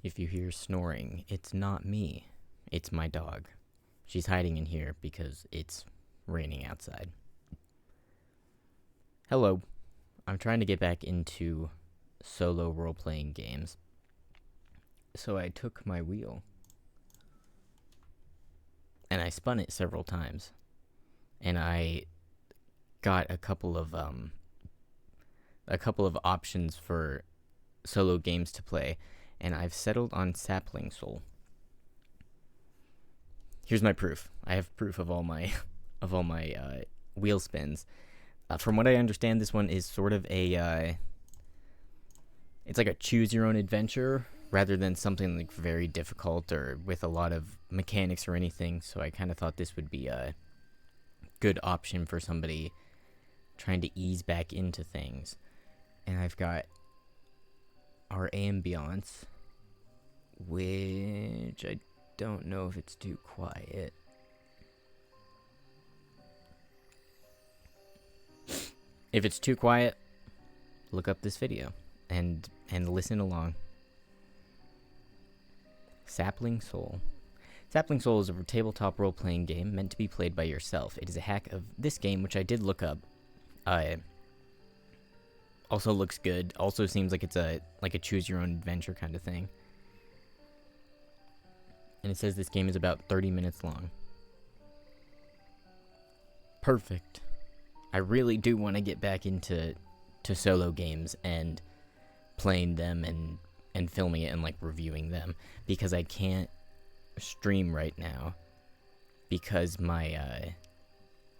If you hear snoring, it's not me. It's my dog. She's hiding in here because it's raining outside. Hello. I'm trying to get back into solo role-playing games. So I took my wheel and I spun it several times. And I got a couple of options for solo games to play, and I've settled on Sapling Soul. Here's my proof. I have proof of all my wheel spins. From what I understand, this one is sort of a it's like a choose your own adventure rather than something like very difficult or with a lot of mechanics or anything. So I kind of thought this would be a good option for somebody trying to ease back into things. And I've got our ambiance, which I don't know if it's too quiet. If it's too quiet, look up this video and listen along. Sapling Soul. Sapling Soul is a tabletop role-playing game meant to be played by yourself. It is a hack of this game, which I did look up. Also looks good. Also seems like it's a choose-your-own-adventure kind of thing. And it says this game is about 30 minutes long. Perfect. I really do want to get back into solo games and playing them and filming it and like reviewing them, because I can't stream right now because my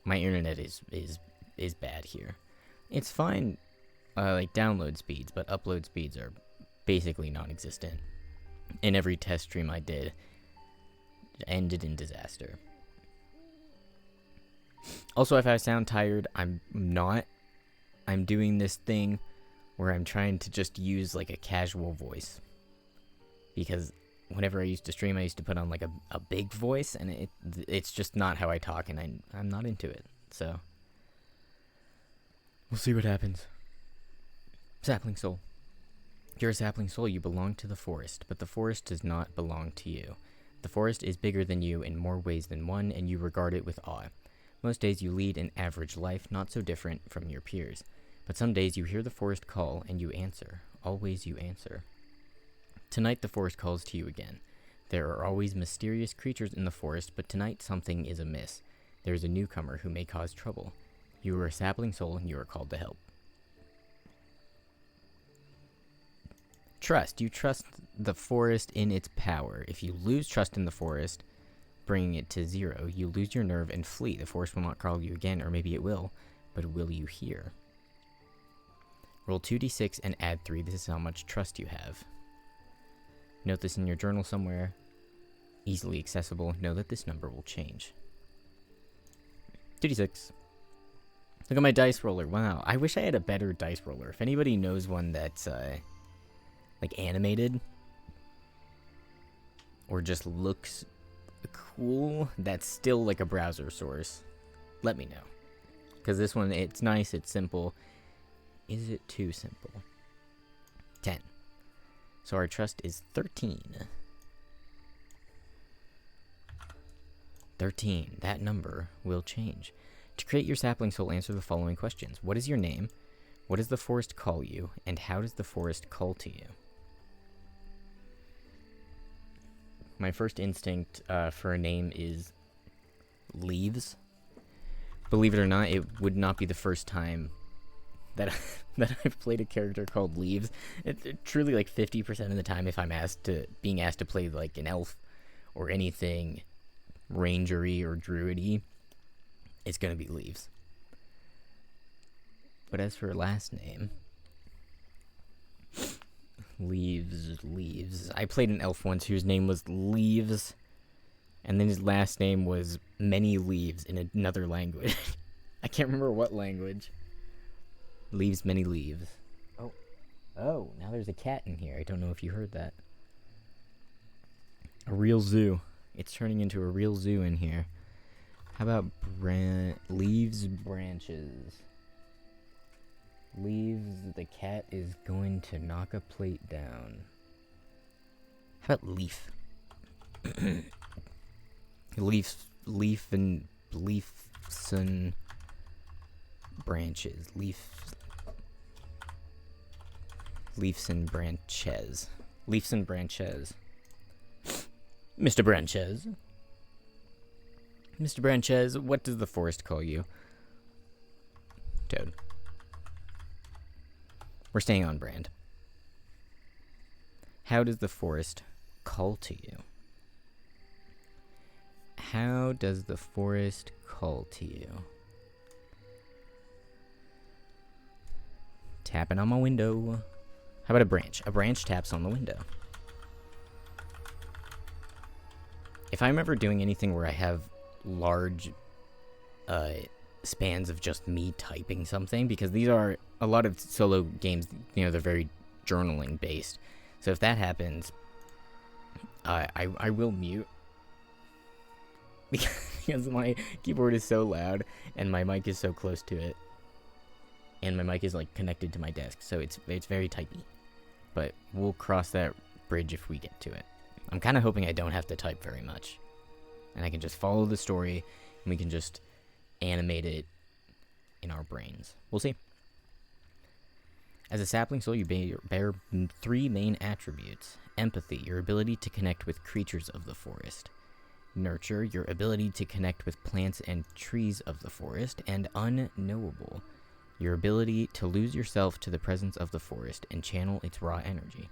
internet is bad here. It's fine, like download speeds, but upload speeds are basically non-existent. And every test stream I did ended in disaster. Also, if I sound tired, I'm not. I'm doing this thing where I'm trying to just use like a casual voice, because whenever I used to stream, I used to put on like a big voice, and it's just not how I talk, and I'm not into it. So we'll see what happens. Sapling Soul. You're a sapling soul. You belong to the forest, but the forest does not belong to you. The forest is bigger than you in more ways than one, and you regard it with awe. Most days you lead an average life, not so different from your peers. But some days you hear the forest call, and you answer. Always you answer. Tonight the forest calls to you again. There are always mysterious creatures in the forest, but tonight something is amiss. There is a newcomer who may cause trouble. You are a sapling soul, and you are called to help. Trust. You trust the forest in its power. If you lose trust in the forest, bringing it to 0, you lose your nerve and flee. The forest will not call you again, or maybe it will, but will you hear? Roll 2d6 and add 3. This is how much trust you have. Note this in your journal somewhere. Easily accessible. Know that this number will change. 2d6. Look at my dice roller. Wow. I wish I had a better dice roller. If anybody knows one that's like animated or just looks cool, that's still like a browser source, let me know. Because this one, it's nice, it's simple. Is it too simple? 10. So our trust is 13. 13. That number will change. To create your sapling soul, answer the following questions. What is your name? What does the forest call you? And how does the forest call to you? My first instinct for a name is Leaves. Believe it or not, it would not be the first time that I've played a character called Leaves. It truly like 50% of the time, if I'm being asked to play like an elf or anything rangery or druidy, it's gonna be Leaves. But as for last name, Leaves. I played an elf once whose name was Leaves, and then his last name was Many Leaves in another language. I can't remember what language. Leaves, many leaves. Oh, now there's a cat in here. I don't know if you heard that. A real zoo. It's turning into a real zoo in here. How about Leaves, Branches? Leaves, the cat is going to knock a plate down. How about leaf? Leaf and LEIFSON branches. LEIFSON Branchez. LEIFSON Branchez. Mr. Branchez. Mr. Branchez, what does the forest call you? Toad. We're staying on brand. How does the forest call to you? How does the forest call to you? Tapping on my window. How about a branch? A branch taps on the window. If I'm ever doing anything where I have large spans of just me typing something, because these are a lot of solo games, you know, they're very journaling based. So if that happens, I will mute. Because my keyboard is so loud and my mic is so close to it. And my mic is like connected to my desk, so it's very typey. But we'll cross that bridge if we get to it. I'm kind of hoping I don't have to type very much. And I can just follow the story, and we can just animate it in our brains. We'll see. As a sapling soul, you bear 3 main attributes. Empathy, your ability to connect with creatures of the forest. Nurture, your ability to connect with plants and trees of the forest. And unknowable, your ability to lose yourself to the presence of the forest and channel its raw energy.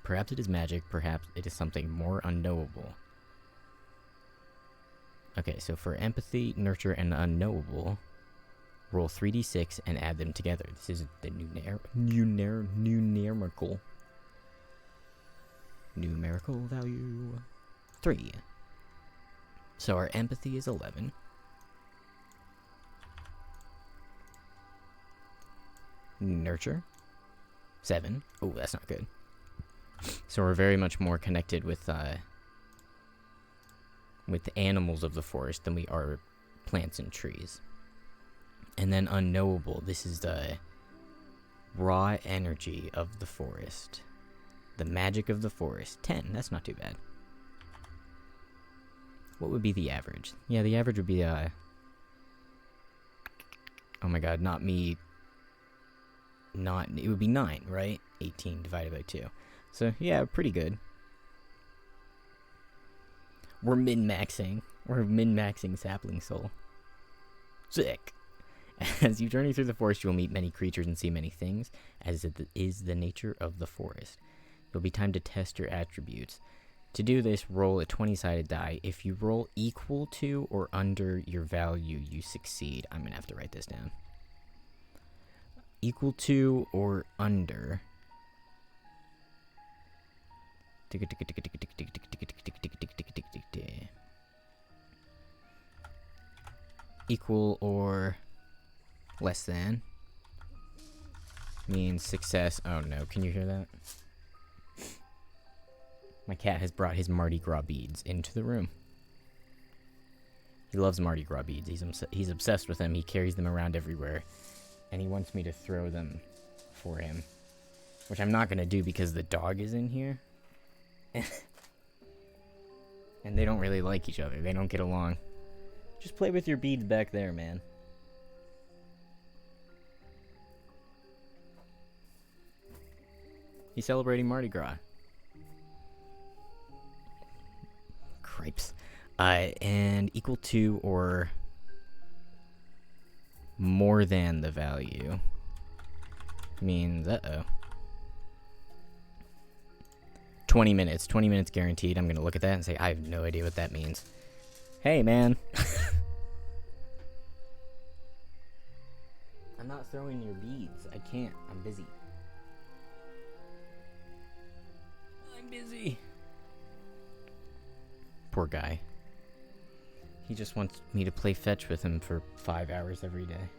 Perhaps it is magic, perhaps it is something more unknowable. Okay, so for empathy, nurture, and unknowable, roll 3d6 and add them together. This is the numerical value 3. So our empathy is 11. Nurture 7. Oh, that's not good. So we're very much more connected with the animals of the forest than we are plants and trees. And then unknowable, this is the raw energy of the forest. The magic of the forest. 10, that's not too bad. What would be the average? Yeah, the average would be, oh my god, not me. It would be 9, right? 18 divided by 2. So, yeah, pretty good. We're min-maxing. We're min-maxing Sapling Soul. Sick. As you journey through the forest, you will meet many creatures and see many things, as it is the nature of the forest. It will be time to test your attributes. To do this, roll a 20-sided die. If you roll equal to or under your value, you succeed. I'm going to have to write this down. Equal to or under. Equal or less than means success. Oh no, can you hear that? My cat has brought his Mardi Gras beads into the room. He loves Mardi Gras beads. He's obsessed with them. He carries them around everywhere. And he wants me to throw them for him. Which I'm not going to do because the dog is in here. And they don't really like each other. They don't get along. Just play with your beads back there, man. He's celebrating Mardi Gras. Cripes. And equal to or more than the value means, 20 minutes. 20 minutes guaranteed. I'm going to look at that and say, I have no idea what that means. Hey, man. I'm not throwing your beads. I can't. I'm busy. I'm busy. Poor guy. He just wants me to play fetch with him for 5 hours every day.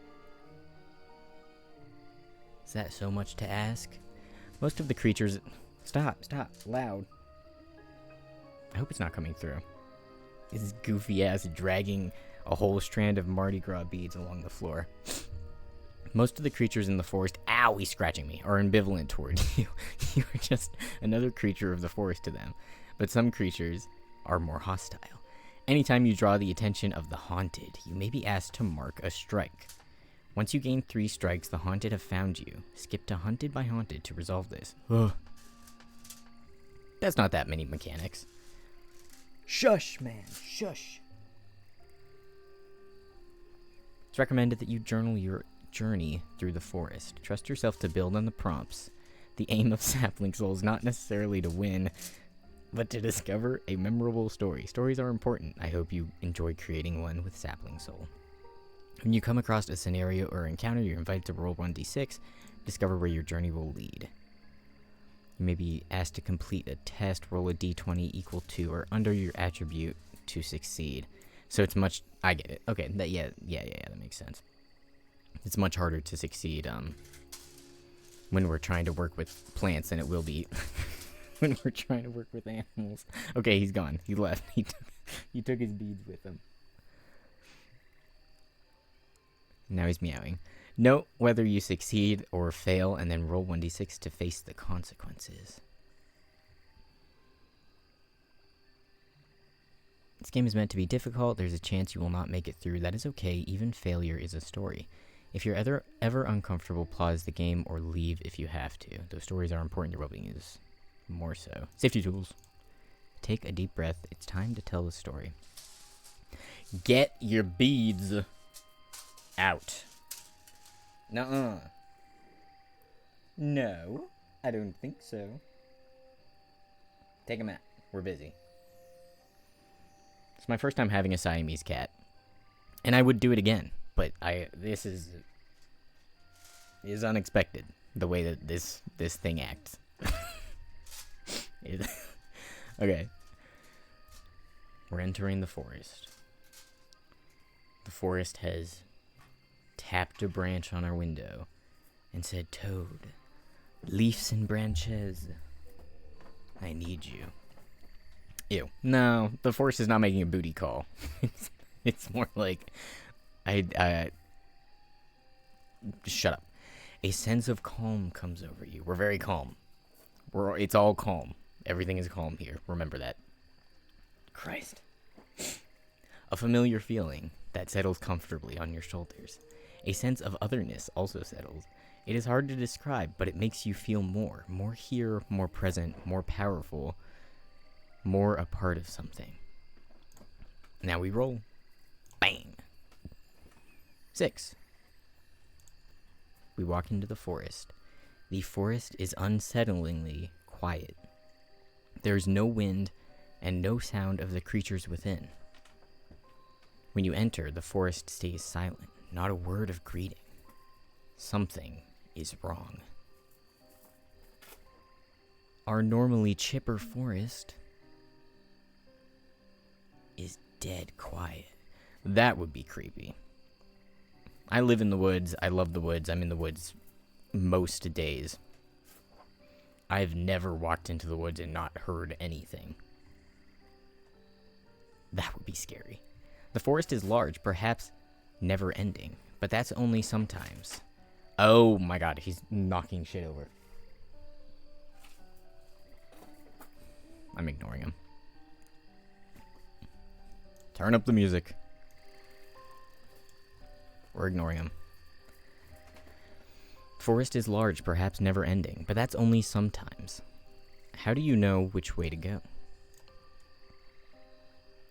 Is that so much to ask? Most of the creatures... Stop, loud. I hope it's not coming through. This goofy ass dragging a whole strand of Mardi Gras beads along the floor. Most of the creatures in the forest, ow, he's scratching me, are ambivalent toward you. You are just another creature of the forest to them. But some creatures are more hostile. Anytime you draw the attention of the haunted, you may be asked to mark a strike. Once you gain 3 strikes, the haunted have found you. Skip to hunted by haunted to resolve this. Ugh. That's not that many mechanics. Shush, man, shush. It's recommended that you journal your journey through the forest. Trust yourself to build on the prompts. The aim of Sapling Soul is not necessarily to win, but to discover a memorable story. Stories are important. I hope you enjoy creating one with Sapling Soul. When you come across a scenario or encounter, you're invited to roll 1d6, discover where your journey will lead. You may be asked to complete a test, roll a d20 equal to or under your attribute to succeed. So it's much, I get it. Okay, yeah, that makes sense. It's much harder to succeed when we're trying to work with plants than it will be when we're trying to work with animals. Okay, he's gone. He left. He took his beads with him. Now he's meowing. Note whether you succeed or fail, and then roll 1d6 to face the consequences. This game is meant to be difficult. There's a chance you will not make it through. That is okay. Even failure is a story. If you're ever uncomfortable, pause the game or leave if you have to. Those stories are important. Your well-being is more so. Safety tools. Take a deep breath. It's time to tell the story. Get your beads out. Nuh-uh. No, I don't think so. Take them out. We're busy. It's my first time having a Siamese cat. And I would do it again. But this is unexpected, the way that this thing acts. Okay. We're entering the forest. The forest has tapped a branch on our window and said, "Toad, LEIFSON Branchez, I need you." Ew. No, the forest is not making a booty call. It's more like, shut up. A sense of calm comes over you. We're very calm. It's all calm. Everything is calm here. Remember that. Christ. A familiar feeling that settles comfortably on your shoulders. A sense of otherness also settles. It is hard to describe, but it makes you feel more here, more present, more powerful, more a part of something. Now we roll. Bang. 6. We walk into the forest. The forest is unsettlingly quiet. There is no wind and no sound of the creatures within. When you enter, the forest stays silent, not a word of greeting. Something is wrong. Our normally chipper forest is dead quiet. That would be creepy. I live in the woods. I love the woods. I'm in the woods most days. I've never walked into the woods and not heard anything. That would be scary. The forest is large, perhaps never ending, but that's only sometimes. Oh my god, he's knocking shit over. I'm ignoring him. Turn up the music. We're ignoring him. Forest is large, perhaps never ending, but that's only sometimes. How do you know which way to go?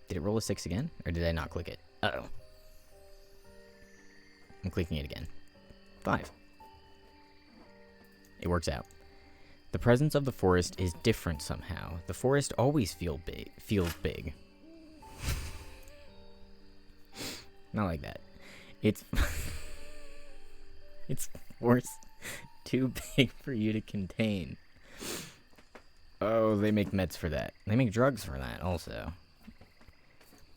Did it roll a 6 again? Or did I not click it? Uh-oh. I'm clicking it again. 5. It works out. The presence of the forest is different somehow. The forest always feels big. Not like that. It's force too big for you to contain. Oh, they make meds for that. They make drugs for that also.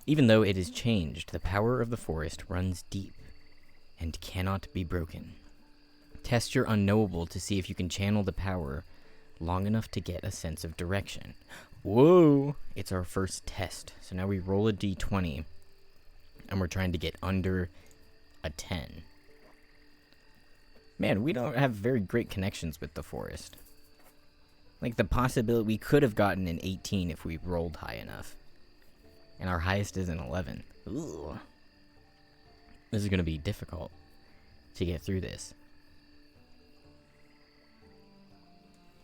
Even though it is changed, the power of the forest runs deep and cannot be broken. Test your unknowable to see if you can channel the power long enough to get a sense of direction. Whoa! It's our first test. So now we roll a d20, and we're trying to get under a 10. Man, we don't have very great connections with the forest. Like, the possibility we could have gotten an 18 if we rolled high enough. And our highest is an 11. Ooh. This is going to be difficult to get through this.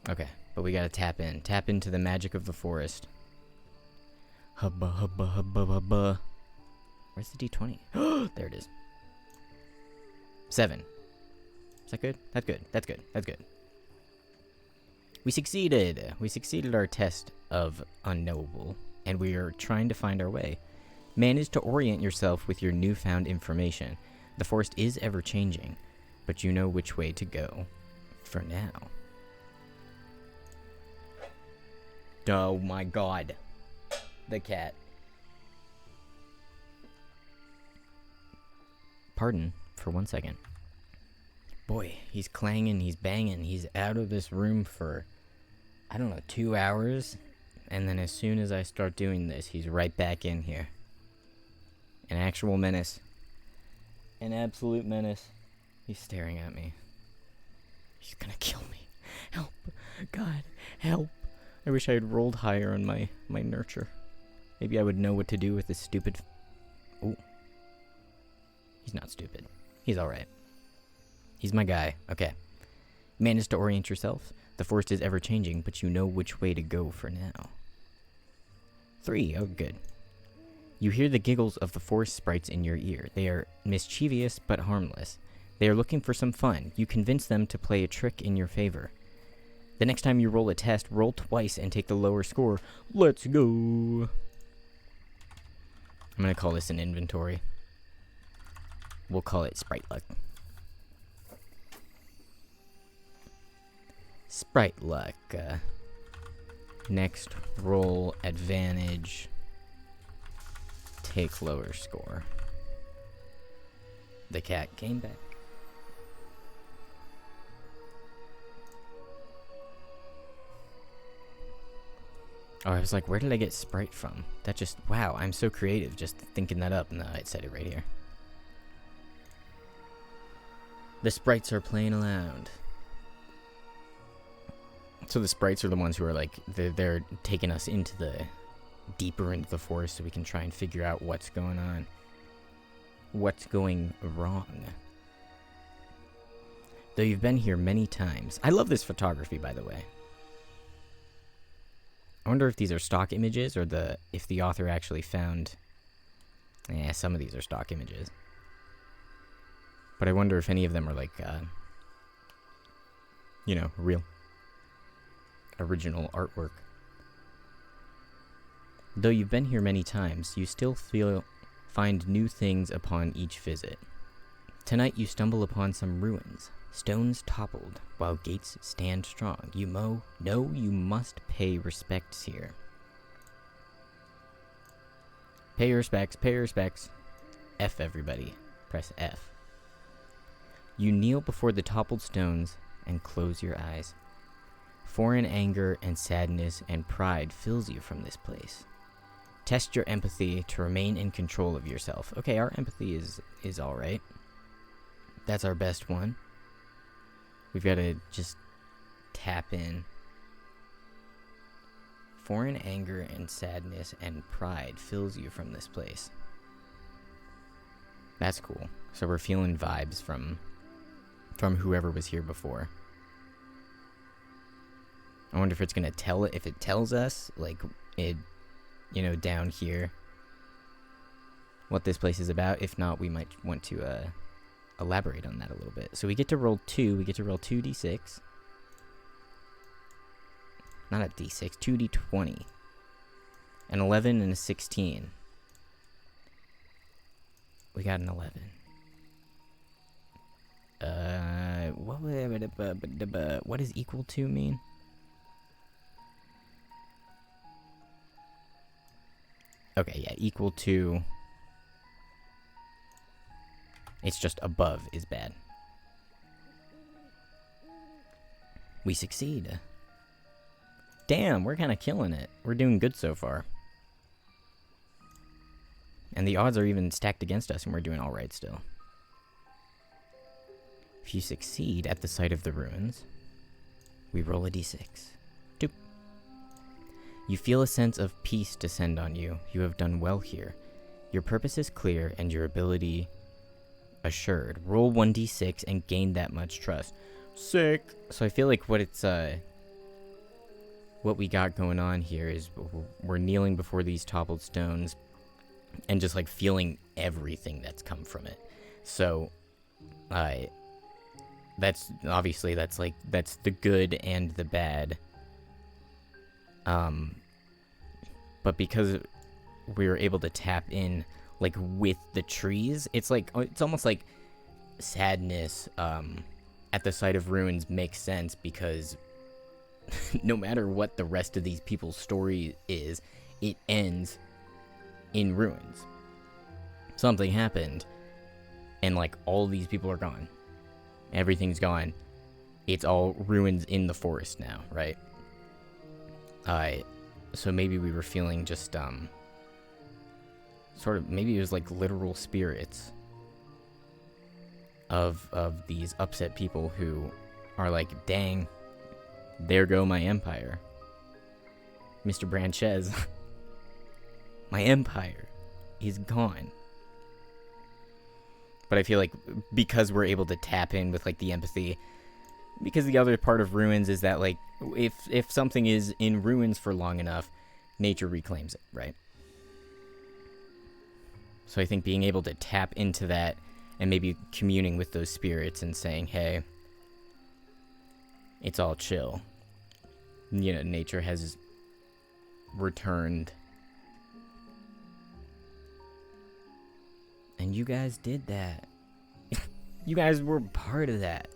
Okay, but we gotta tap in. Tap into the magic of the forest. Hubba, hubba, hubba, hubba. Where's the D20? There it is. 7. Is that good? That's good. That's good. That's good. We succeeded. We succeeded our test of unknowable, and we are trying to find our way. Manage to orient yourself with your newfound information. The forest is ever-changing, but you know which way to go. For now. Oh my god. The cat. Pardon for 1 second. Boy, he's clanging, he's banging, he's out of this room for, I don't know, 2 hours. And then as soon as I start doing this, he's right back in here. An actual menace. An absolute menace. He's staring at me. He's gonna kill me. Help. God, help. I wish I had rolled higher on my nurture. Maybe I would know what to do with this stupid... Ooh. He's not stupid. He's alright. He's my guy. Okay. Manage to orient yourself. The forest is ever-changing, but you know which way to go for now. 3. Oh, good. You hear the giggles of the forest sprites in your ear. They are mischievous but harmless. They are looking for some fun. You convince them to play a trick in your favor. The next time you roll a test, roll twice and take the lower score. Let's go. I'm going to call this an inventory. We'll call it Sprite Luck. Sprite Luck. Next, roll advantage. Take lower score. The cat came back. Oh, I was like, where did I get Sprite from? That just, wow, I'm so creative just thinking that up. No, it said it right here. The sprites are playing around. So the sprites are the ones who are like, they're taking us into the, deeper into the forest so we can try and figure out what's going on. What's going wrong. Though you've been here many times. I love this photography, by the way. I wonder if these are stock images or if the author actually found... Yeah, some of these are stock images. But I wonder if any of them are like, you know, real. Original artwork. Though you've been here many times, you still find new things upon each visit. Tonight you stumble upon some ruins. Stones toppled, while gates stand strong. You know you must pay respects here. Pay your respects, pay your respects. F everybody. Press F. You kneel before the toppled stones and close your eyes. Foreign anger and sadness and pride fills you from this place. Test your empathy to remain in control of yourself. Okay, our empathy is alright. That's our best one. We've got to just tap in. Foreign anger and sadness and pride fills you from this place. That's cool. So we're feeling vibes from whoever was here before. I wonder if it's going to tell it, if it tells us, like, it, you know, down here, what this place is about. If not, we might want to, elaborate on that a little bit. So we get to roll 2. We get to roll 2d6. Not a d6. 2d20. An 11 and a 16. We got an 11. What does equal to mean? Okay, yeah, equal to... It's just above is bad. We succeed. Damn, we're kind of killing it. We're doing good so far. And the odds are even stacked against us, and we're doing alright still. If you succeed at the site of the ruins, we roll a d6. 2. You feel a sense of peace descend on you. You have done well here. Your purpose is clear and your ability assured. Roll 1d6 and gain that much trust. Sick. So I feel like what we got going on here is we're kneeling before these toppled stones and just like feeling everything that's come from it. So that's obviously that's the good and the bad. But because we were able to tap in like with the trees, it's almost like sadness at the site of ruins makes sense, because no matter what the rest of these people's story is, it ends in ruins. Something happened and like all these people are gone. Everything's gone. It's all ruins in the forest now, right? So maybe we were feeling just sort of, maybe it was like literal spirits of these upset people who are like, dang, there go my empire. Mr. Branchez, my empire is gone. But I feel like because we're able to tap in with like the empathy, because the other part of ruins is that like if something is in ruins for long enough, nature reclaims it, right? So I think being able to tap into that and maybe communing with those spirits and saying, hey, it's all chill. You know, nature has returned. And you guys did that. You guys were part of that.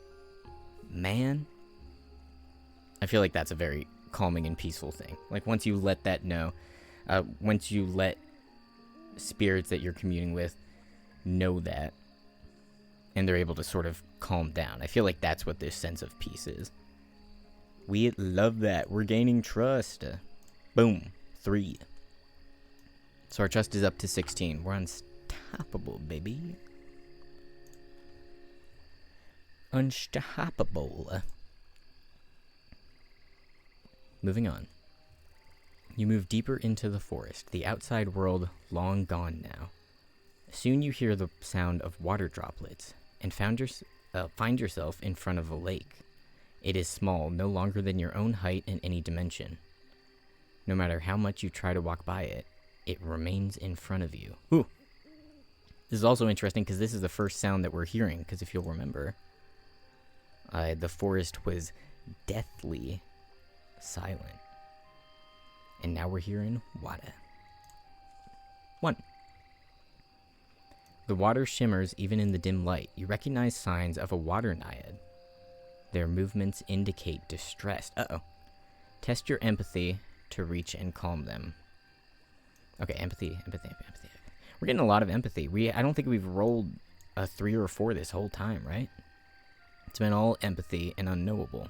Man. I feel like that's a very calming and peaceful thing. Like, once you let that know, once you let spirits that you're communing with know that, and they're able to sort of calm down, I feel like that's what this sense of peace is. We love that. We're gaining trust. Boom. 3. So our trust is up to 16. We're unstoppable, baby. Unstoppable. Moving on. You move deeper into the forest, the outside world long gone now. Soon you hear the sound of water droplets, and find yourself in front of a lake. It is small, no longer than your own height in any dimension. No matter how much you try to walk by it, it remains in front of you. Ooh. This is also interesting because this is the first sound that we're hearing, because if you'll remember, the forest was deathly silent. And now we're hearing water. 1. The water shimmers even in the dim light. You recognize signs of a water naiad. Their movements indicate distress. Uh-oh. Test your empathy to reach and calm them. Okay, empathy. We're getting a lot of empathy. I don't think we've rolled a 3 or a 4 this whole time, right? It's been all empathy and unknowable.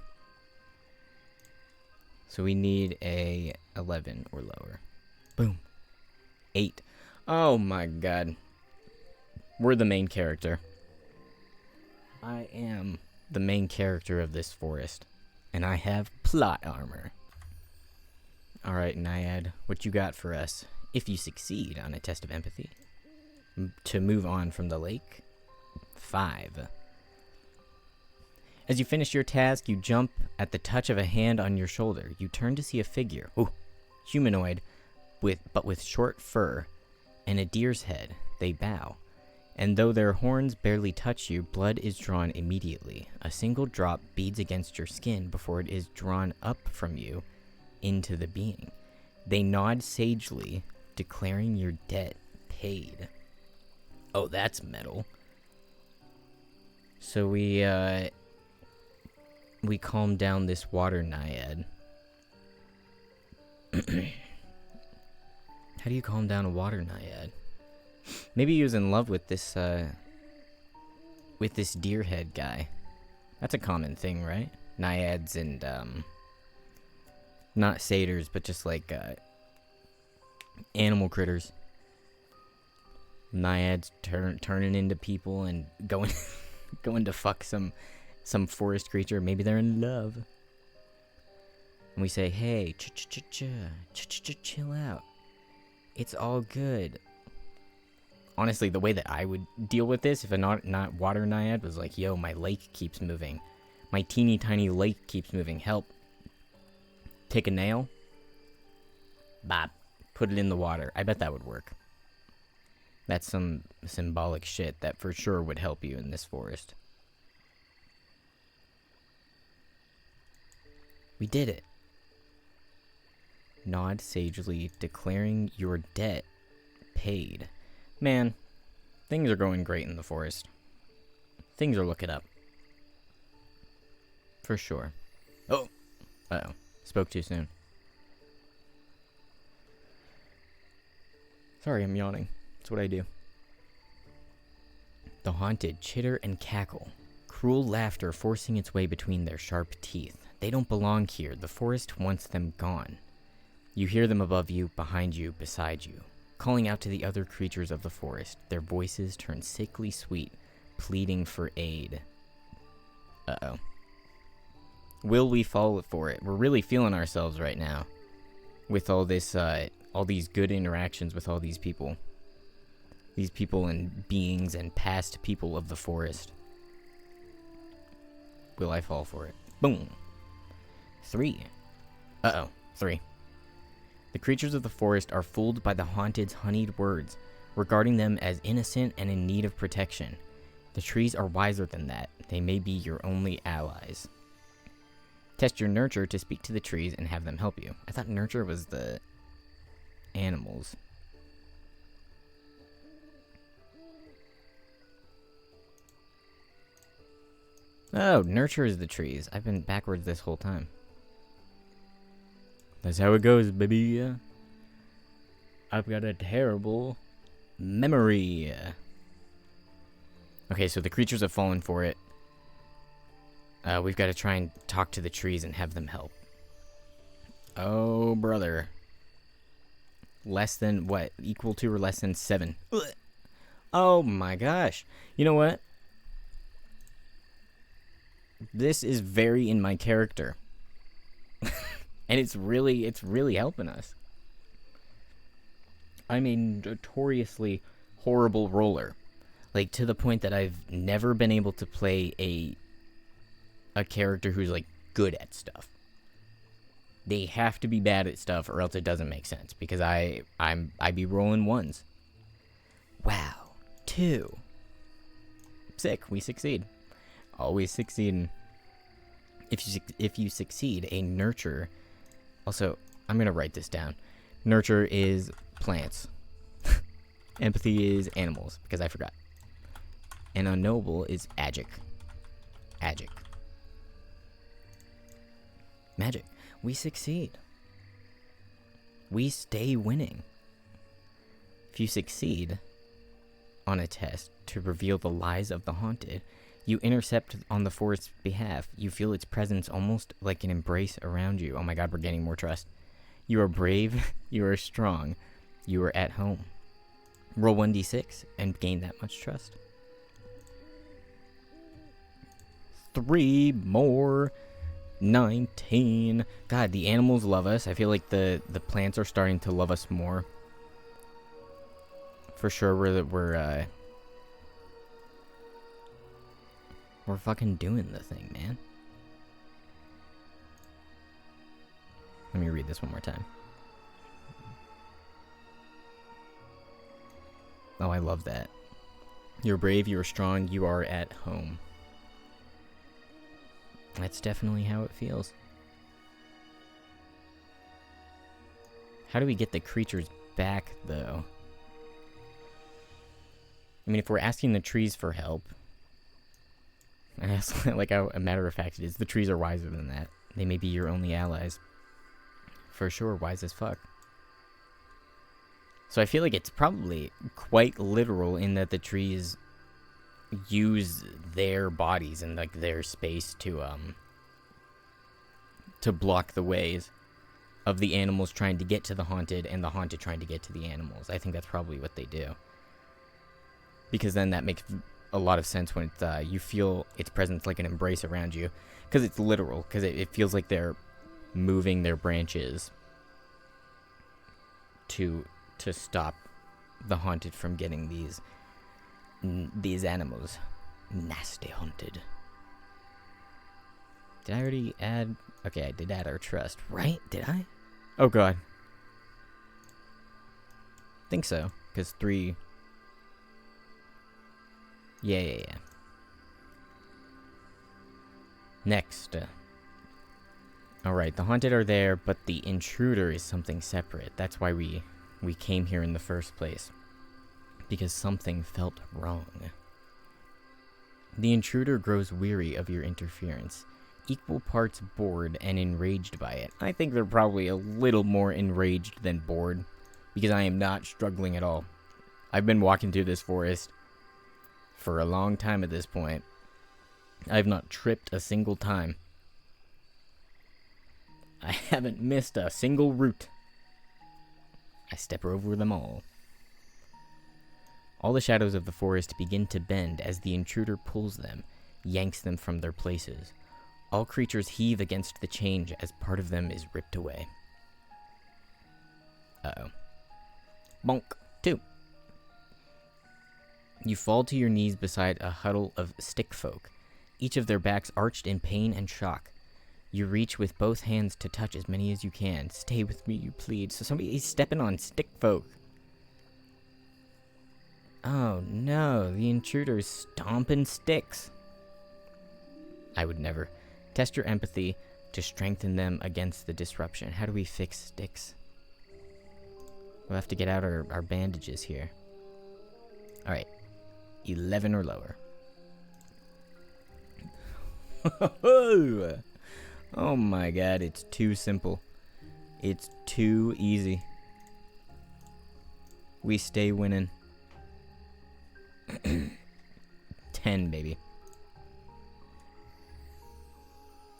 So we need a 11 or lower. Boom. 8. Oh my god. We're the main character. I am the main character of this forest. And I have plot armor. Alright, Naiad, what you got for us? If you succeed on a test of empathy, to move on from the lake. 5. As you finish your task, you jump at the touch of a hand on your shoulder. You turn to see a figure. Ooh, humanoid, but with short fur and a deer's head. They bow. And though their horns barely touch you, blood is drawn immediately. A single drop beads against your skin before it is drawn up from you into the being. They nod sagely, declaring your debt paid. Oh, that's metal. So we calm down this water naiad. How do you calm down a water naiad? Maybe he was in love with this deer head guy. That's a common thing, right? Naiads and not satyrs, but just like animal critters. Naiads turning into people and going Going to fuck some forest creature. Maybe they're in love. And we say, hey, chill out. It's all good. Honestly, the way that I would deal with this, if a not water naiad was like, yo, my lake keeps moving. My teeny tiny lake keeps moving. Help. Take a nail. Bop. Put it in the water. I bet that would work. That's some symbolic shit that for sure would help you in this forest. We did it. Nod sagely, declaring your debt paid. Man, things are going great in the forest. Things are looking up. For sure. Oh! Uh-oh. Spoke too soon. Sorry, I'm yawning. That's what I do. The haunted chitter and cackle. Cruel laughter forcing its way between their sharp teeth. They don't belong here. The forest wants them gone. You hear them above you, behind you, beside you. Calling out to the other creatures of the forest. Their voices turn sickly sweet, pleading for aid. Uh-oh. Will we fall for it? We're really feeling ourselves right now. With all this, all these good interactions with all these people. These people and beings and past people of the forest. Will I fall for it? Boom. 3. Uh-oh. 3. The creatures of the forest are fooled by the haunted's honeyed words, regarding them as innocent and in need of protection. The trees are wiser than that. They may be your only allies. Test your nurture to speak to the trees and have them help you. I thought nurture was the animals. Oh, nurture is the trees. I've been backwards this whole time. That's how it goes, baby. I've got a terrible memory. Okay, so the creatures have fallen for it. We've got to try and talk to the trees and have them help. Oh, brother. Less than, what? Equal to or less than 7. Oh, my gosh. You know what? This is very in my character. And it's really helping us. I'm a notoriously horrible roller. Like, to the point that I've never been able to play a character who's, like, good at stuff. They have to be bad at stuff or else it doesn't make sense. Because I be rolling 1s. Wow. 2. Sick. We succeed. Always succeeding. If you succeed, a nurture... Also, I'm going to write this down. Nurture is plants. Empathy is animals, because I forgot. And unknowable is agic. Agic. Magic. We succeed. We stay winning. If you succeed on a test to reveal the lies of the haunted, you intercept on the forest's behalf. You feel its presence almost like an embrace around you. Oh my god, we're gaining more trust. You are brave. You are strong. You are at home. Roll 1d6 and gain that much trust. 3 more. 19. God, the animals love us. I feel like the plants are starting to love us more. For sure, we're fucking doing the thing, man. Let me read this one more time. Oh, I love that. You're brave, you're strong, you are at home. That's definitely how it feels. How do we get the creatures back, though? I mean, if we're asking the trees for help... And that's like a matter of fact it is. The trees are wiser than that. They may be your only allies. For sure, wise as fuck. So I feel like it's probably quite literal in that the trees use their bodies and like their space to block the ways of the animals trying to get to the haunted and the haunted trying to get to the animals. I think that's probably what they do. Because then that makes a lot of sense when it's, you feel its presence like an embrace around you. Because it's literal. Because it feels like they're moving their branches to stop the haunted from getting these animals nasty hunted. Did I already add? Okay, I did add our trust, right? Did I? Oh god. Think so, because 3. Yeah. Next. Alright, the haunted are there, but the intruder is something separate. That's why we came here in the first place. Because something felt wrong. The intruder grows weary of your interference, equal parts bored and enraged by it. I think they're probably a little more enraged than bored, because I am not struggling at all. I've been walking through this forest for a long time at this point. I've not tripped a single time. I haven't missed a single root. I step over them all. All the shadows of the forest begin to bend as the intruder pulls them, yanks them from their places. All creatures heave against the change as part of them is ripped away. Uh-oh. Bonk. 2. You fall to your knees beside a huddle of stick folk, each of their backs arched in pain and shock. You reach with both hands to touch as many as you can. Stay with me, you plead. So somebody's stepping on stick folk. Oh no, the intruder's stomping sticks. I would never. Test your empathy to strengthen them against the disruption. How do we fix sticks? We'll have to get out our bandages here. Alright. 11 or lower. Oh my god, it's too simple. It's too easy. We stay winning. 10, baby.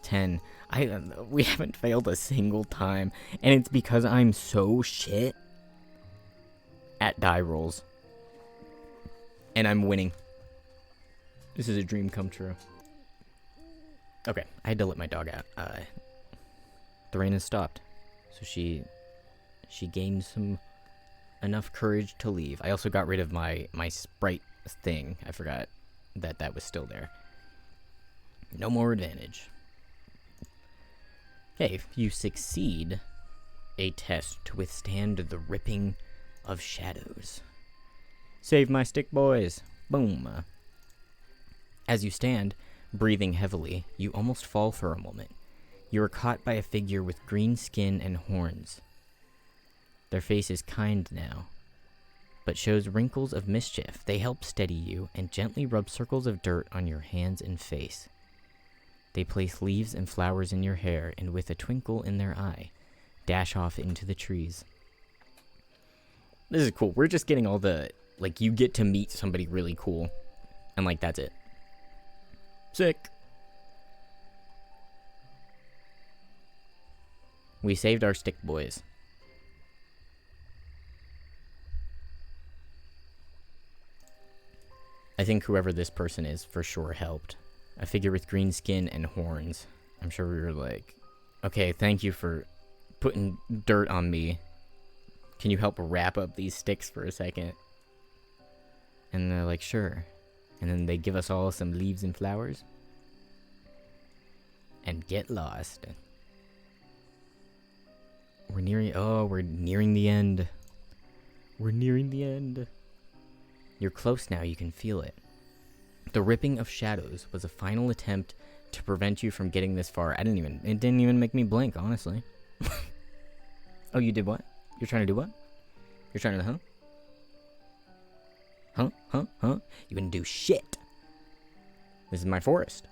10. We haven't failed a single time, and it's because I'm so shit at die rolls. And I'm winning. This is a dream come true. Okay, I had to let my dog out. The rain has stopped, so she gained enough courage to leave. I also got rid of my sprite thing. I forgot that was still there. No more advantage. Okay, if you succeed a test to withstand the ripping of shadows. Save my stick, boys. Boom. As you stand, breathing heavily, you almost fall for a moment. You are caught by a figure with green skin and horns. Their face is kind now, but shows wrinkles of mischief. They help steady you and gently rub circles of dirt on your hands and face. They place leaves and flowers in your hair, and with a twinkle in their eye, dash off into the trees. This is cool. We're just getting all the, like, you get to meet somebody really cool, and, like, that's it. Sick. We saved our stick boys. I think whoever this person is for sure helped. A figure with green skin and horns. I'm sure we were like, okay, thank you for putting dirt on me. Can you help wrap up these sticks for a second? And they're like, sure. And then they give us all some leaves and flowers. And get lost. We're nearing the end. We're nearing the end. You're close now, you can feel it. The ripping of shadows was a final attempt to prevent you from getting this far. It didn't even make me blink, honestly. Oh, you did what? You're trying to do what? You're trying to, Huh? You wouldn't do shit. This is my forest.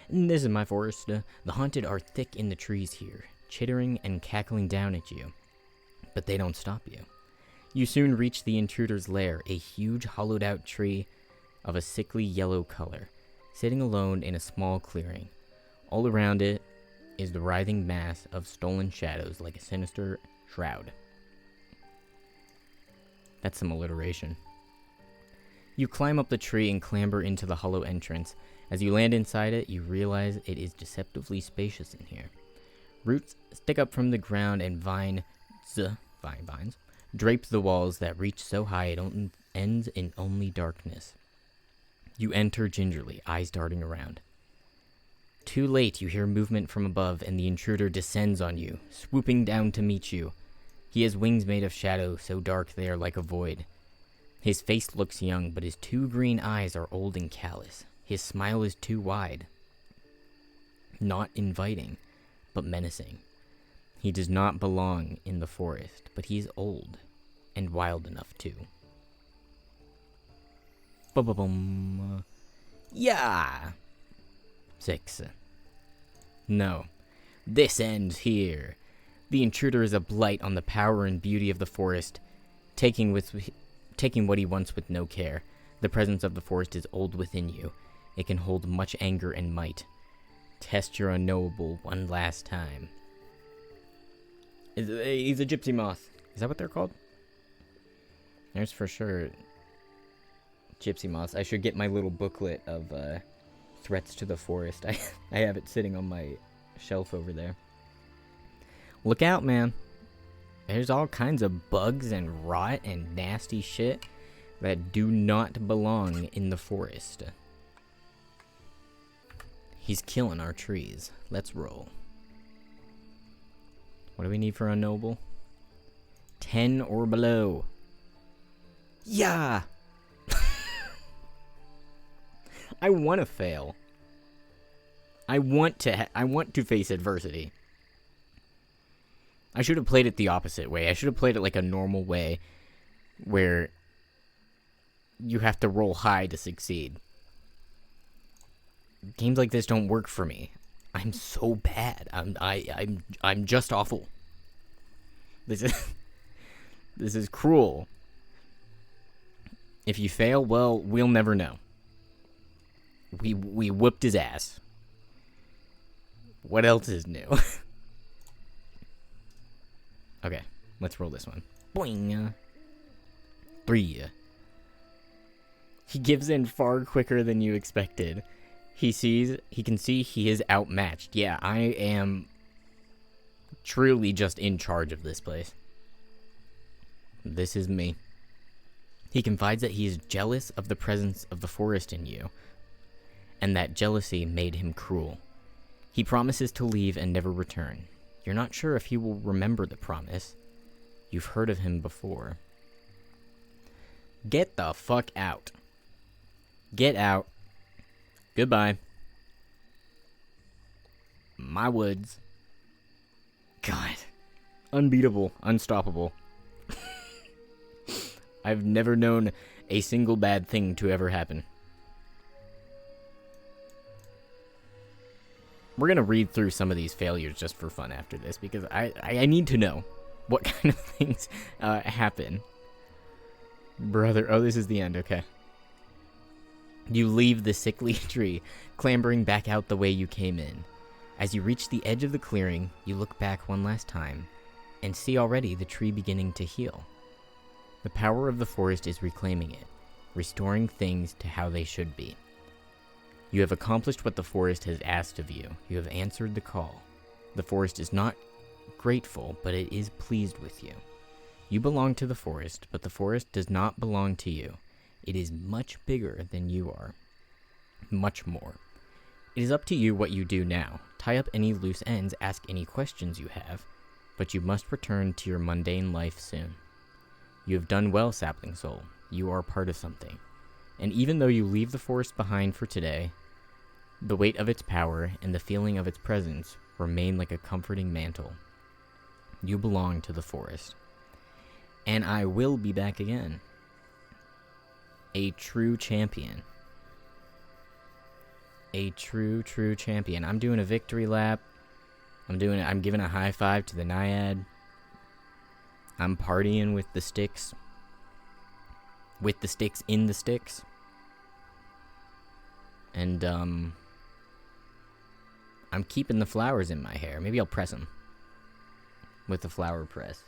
This is my forest. The haunted are thick in the trees here, chittering and cackling down at you. But they don't stop you. You soon reach the intruder's lair, a huge hollowed-out tree of a sickly yellow color, sitting alone in a small clearing. All around it is the writhing mass of stolen shadows like a sinister shroud. That's some alliteration. You climb up the tree and clamber into the hollow entrance. As you land inside it, you realize it is deceptively spacious in here. Roots stick up from the ground and vines drape the walls that reach so high it ends in only darkness. You enter gingerly, eyes darting around. Too late, you hear movement from above, and the intruder descends on you, swooping down to meet you. He has wings made of shadow, so dark they are like a void. His face looks young, but his 2 green eyes are old and callous. His smile is too wide. Not inviting, but menacing. He does not belong in the forest, but he is old, and wild enough too. Ba-ba-bum. Yeah! 6. No. This ends here. The intruder is a blight on the power and beauty of the forest, taking what he wants with no care. The presence of the forest is old within you. It can hold much anger and might. Test your unknowable one last time. He's a gypsy moth. Is that what they're called? There's for sure gypsy moths. I should get my little booklet of threats to the forest. I have it sitting on my shelf over there. Look out, man. There's all kinds of bugs and rot and nasty shit that do not belong in the forest. He's killing our trees. Let's roll. What do we need for unknowable? 10 or below. Yeah! I want to fail. I want to face adversity. I should have played it the opposite way. I should have played it like a normal way where you have to roll high to succeed. Games like this don't work for me. I'm so bad. I'm just awful. This is cruel. If you fail, well, we'll never know. We whooped his ass. What else is new? Okay, let's roll this one. Boing. 3. He gives in far quicker than you expected. He can see he is outmatched. Yeah, I am truly just in charge of this place. This is me. He confides that he is jealous of the presence of the forest in you, and that jealousy made him cruel. He promises to leave and never return. You're not sure if he will remember the promise. You've heard of him before. Get the fuck out. Get out. Goodbye. My woods. God. Unbeatable. Unstoppable. I've never known a single bad thing to ever happen. We're going to read through some of these failures just for fun after this, because I need to know what kind of things happen. Brother. Oh, this is the end. Okay. You leave the sickly tree, clambering back out the way you came in. As you reach the edge of the clearing, you look back one last time and see already the tree beginning to heal. The power of the forest is reclaiming it, restoring things to how they should be. You have accomplished what the forest has asked of you. You have answered the call. The forest is not grateful, but it is pleased with you. You belong to the forest, but the forest does not belong to you. It is much bigger than you are. Much more. It is up to you what you do now. Tie up any loose ends, ask any questions you have, but you must return to your mundane life soon. You have done well, Sapling Soul. You are part of something. And even though you leave the forest behind for today, the weight of its power and the feeling of its presence remain like a comforting mantle. You belong to the forest. And I will be back again. A true champion. A true champion. I'm doing a victory lap. I'm giving a high five to the Naiad. I'm partying with the sticks. With the sticks in the sticks. And, I'm keeping the flowers in my hair. Maybe I'll press them. With the flower press.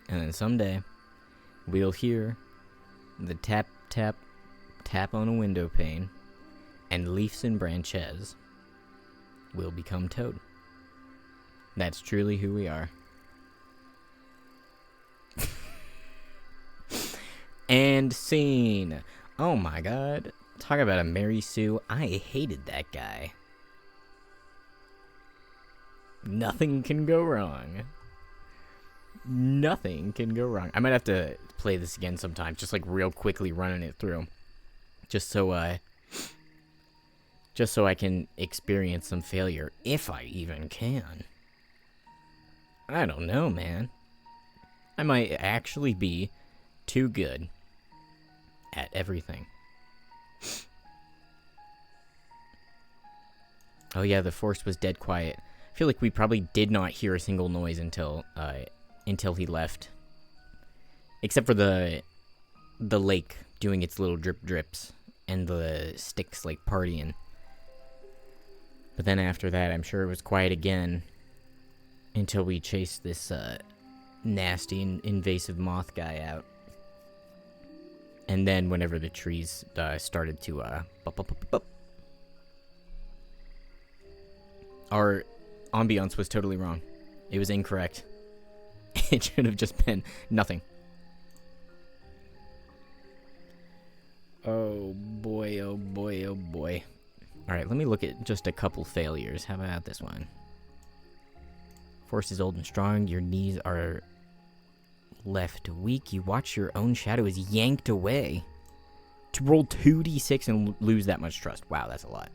And then someday, we'll hear the tap, tap, tap on a window pane, and LEIFSON Branchez will become Toad. That's truly who we are. And scene. Oh my god. Talk about a Mary Sue. I hated that guy. Nothing can go wrong. Nothing can go wrong. I might have to play this again sometime, just like real quickly running it through. Just so I can experience some failure, if I even can. I don't know, man. I might actually be too good at everything. Oh yeah, the forest was dead quiet. I feel like we probably did not hear a single noise until he left. Except for the lake doing its little drip drips and the sticks like partying. But then after that, I'm sure it was quiet again until we chased this nasty and invasive moth guy out. And then whenever the trees started to our ambiance was totally wrong. It was incorrect. It should have just been nothing. Oh boy, oh boy, oh boy. Alright, let me look at just a couple failures. How about this one? Force is old and strong. Your knees are left weak. You watch your own shadow is yanked away. To roll 2d6 and lose that much trust. Wow, that's a lot.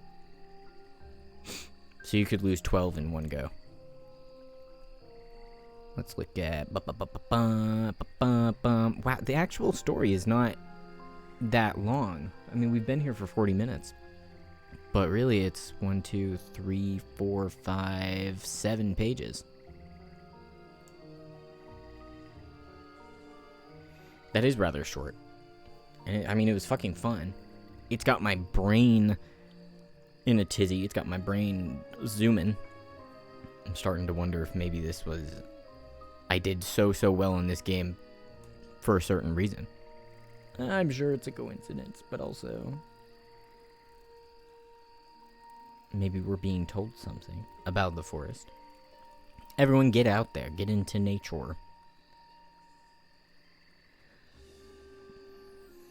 So you could lose 12 in one go. Let's look at... Wow, the actual story is not that long. I mean, we've been here for 40 minutes. But really, it's 1, 2, 3, 4, 5, 7 pages. That is rather short. I mean, it was fucking fun. It's got my brain in a tizzy. It's got my brain zooming. I'm starting to wonder if maybe this was... I did so well in this game for a certain reason. I'm sure it's a coincidence, but also... maybe we're being told something about the forest. Everyone get out there. Get into nature.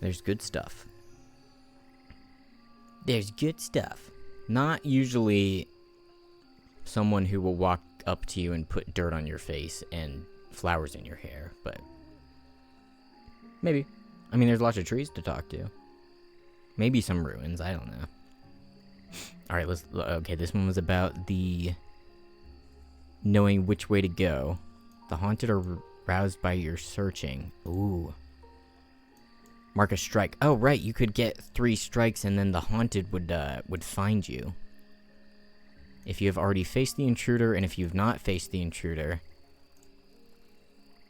There's good stuff. There's good stuff. Not usually someone who will walk up to you and put dirt on your face and flowers in your hair, but maybe. I mean, there's lots of trees to talk to. Maybe some ruins, I don't know. Alright, okay, this one was about the knowing which way to go. The haunted are roused by your searching. Ooh. Mark a strike. Oh, right, you could get 3 strikes and then the haunted would find you. If you have already faced the intruder, and if you've not faced the intruder,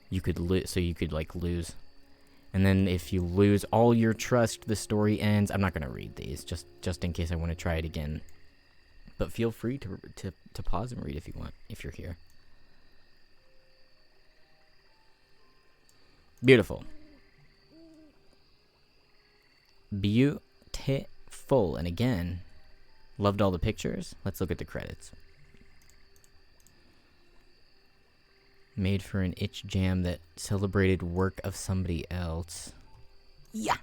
you could lose. And then if you lose all your trust, the story ends. I'm not gonna read these, just in case I want to try it again. But feel free to pause and read if you want, if you're here. Beautiful. Beautiful. And again, loved all the pictures. Let's look at the credits. Made for an itch jam that celebrated work of somebody else. Yeah.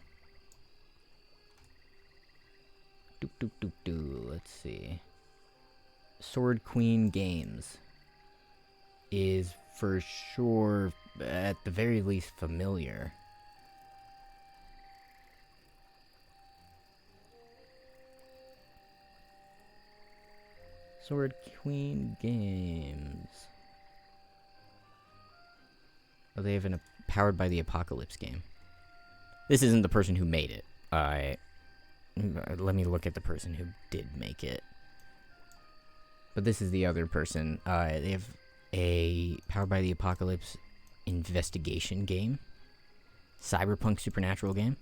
Let's see. Sword Queen Games is for sure, at the very least, familiar. Sword Queen Games. Oh, they have a Powered by the Apocalypse game. This isn't the person who made it. Let me look at the person who did make it. But this is the other person. They have a Powered by the Apocalypse investigation game. Cyberpunk supernatural game.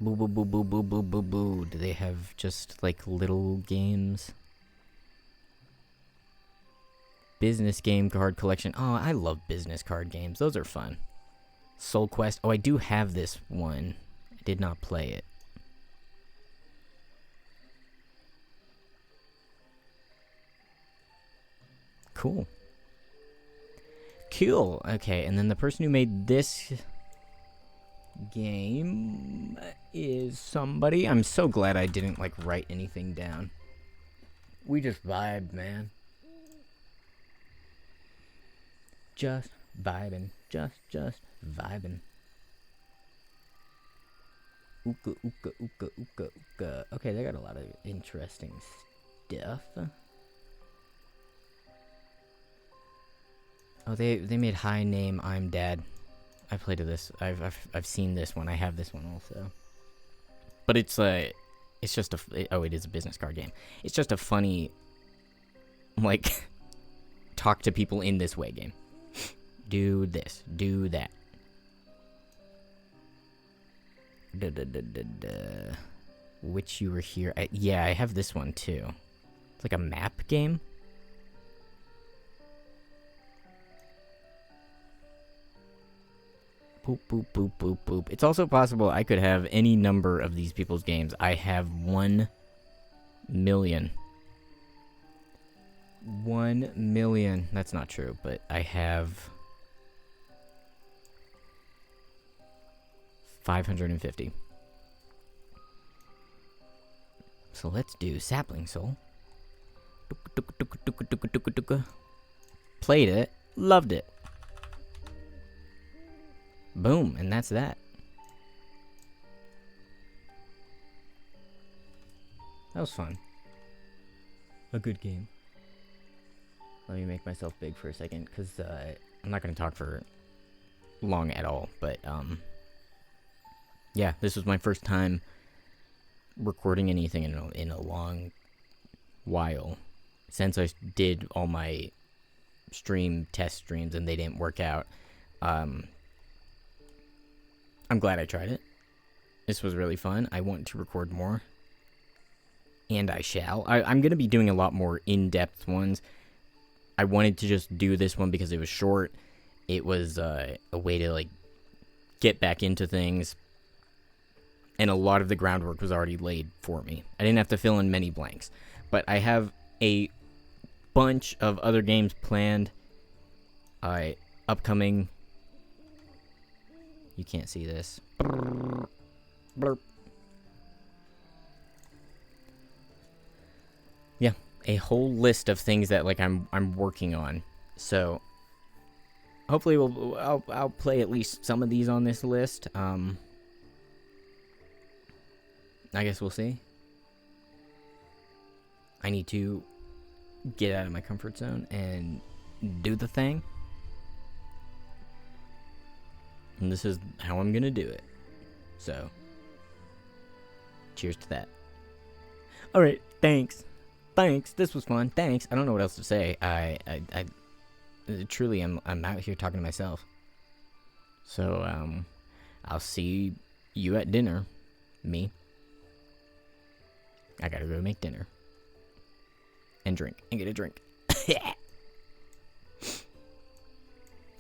Boo boo boo boo boo boo boo boo. Do they have just like little games? Business game card collection. Oh, I love business card games. Those are fun. Soul Quest. Oh, I do have this one. I did not play it. Cool. Cool. Okay, and then the person who made this game is somebody. I'm so glad I didn't, like, write anything down. We just vibed, man. Just vibing. Just vibing. Ooka, ooka, ooka, ooka, ooka. Okay, they got a lot of interesting stuff. Oh, they made High Name I'm Dad. I played this. I've seen this one. I have this one also. But it's just it is a business card game. It's just a funny, like, talk to people in this way game. Do this, do that. Which you were here. Yeah, I have this one too. It's like a map game. Boop, boop, boop, boop, boop. It's also possible I could have any number of these people's games. I have 1 million. 1 million. That's not true, but I have 550. So let's do Sapling Soul. Played it. Loved it. Boom, and that's that. That was fun. A good game. Let me make myself big for a second, because I'm not going to talk for long at all, but yeah, this was my first time recording anything in a long while, since I did all my test streams and they didn't work out. I'm glad I tried it. This was really fun. I want to record more. And I shall. I'm going to be doing a lot more in-depth ones. I wanted to just do this one because it was short. It was a way to, like, get back into things. And a lot of the groundwork was already laid for me. I didn't have to fill in many blanks. But I have a bunch of other games planned. Upcoming. You can't see this. Blurp. Yeah, a whole list of things that, like, I'm working on. So hopefully I'll play at least some of these on this list. I guess we'll see. I need to get out of my comfort zone and do the thing. And this is how I'm gonna do it. So, cheers to that. Alright, thanks. Thanks, this was fun. Thanks. I don't know what else to say. I truly I'm out here talking to myself. So, I'll see you at dinner. Me. I gotta go make dinner. And drink. And get a drink.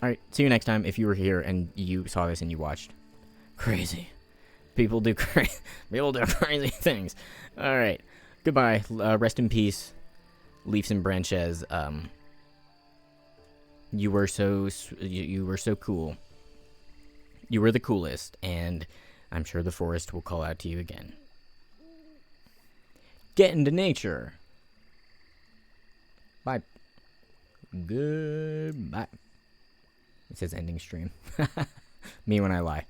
Alright, see you next time. If you were here and you saw this and you watched. Crazy. People do crazy things. Alright. Goodbye. Rest in peace. LEIFSON Branchez. You were so cool. You were the coolest, and I'm sure the forest will call out to you again. Get into nature. Bye. Goodbye. It says ending stream. Me when I lie.